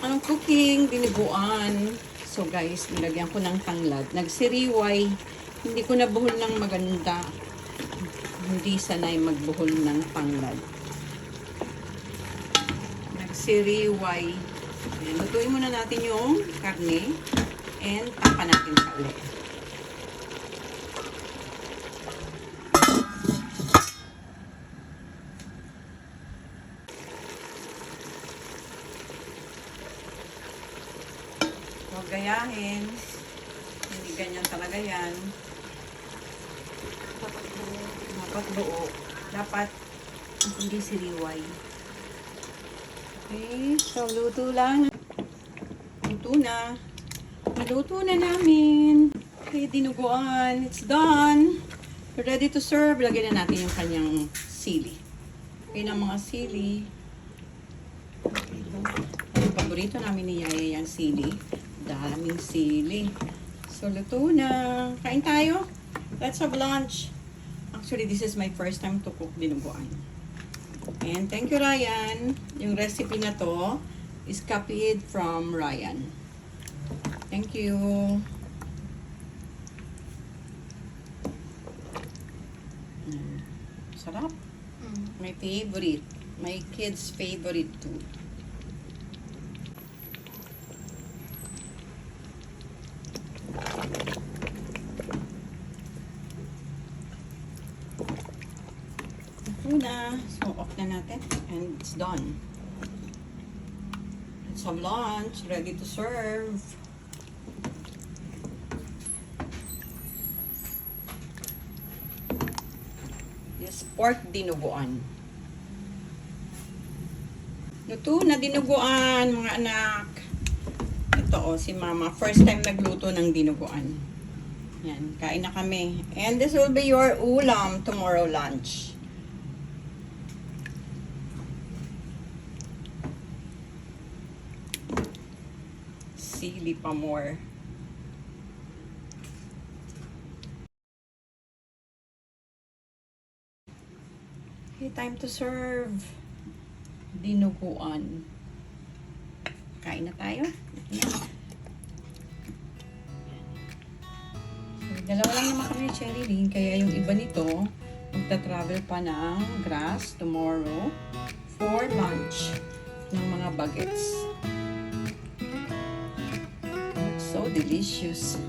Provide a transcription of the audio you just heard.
Ang cooking, dinuguan. So guys, nilagyan ko ng tanglad. Nagsiriway. Hindi ko nabuhol ng maganda. Hindi sanay magbuhol ng tanglad. Nagsiriway. Ayan, lutuin muna natin yung karne. And tapa natin sa ulit. Huwag gayahin. Hindi ganyan talaga yan. Dapat buo. Dapat hindi siriway. Okay, so luto lang. Luto na. Maluto na namin. Okay, dinuguan. It's done. We're ready to serve. Lagyan na natin yung kanyang sili. Okay, ng mga sili. Ang paborito namin ni Yaya yung sili. Daming sili. So, luto na. Kain tayo. Let's have lunch. Actually, this is my first time to cook dinuguan. And thank you, Ryan. Yung recipe na to is copied from Ryan. Thank you. Sarap. My favorite. My kids' favorite too. Na. So, off na natin. And it's done. Let's have lunch. Ready to serve. Yes, pork dinuguan. Luto na dinuguan, mga anak. Ito si Mama. First time nagluto ng dinuguan. Yan, kain na kami. And this will be your ulam tomorrow lunch. Sili pa more. Okay, time to serve. Dinuguan. Kain na tayo. So, dalawa lang naman kami ni Cherry Lynn, kaya yung iba nito, magta-travel pa ng Grass tomorrow for lunch ng mga bagets. So delicious.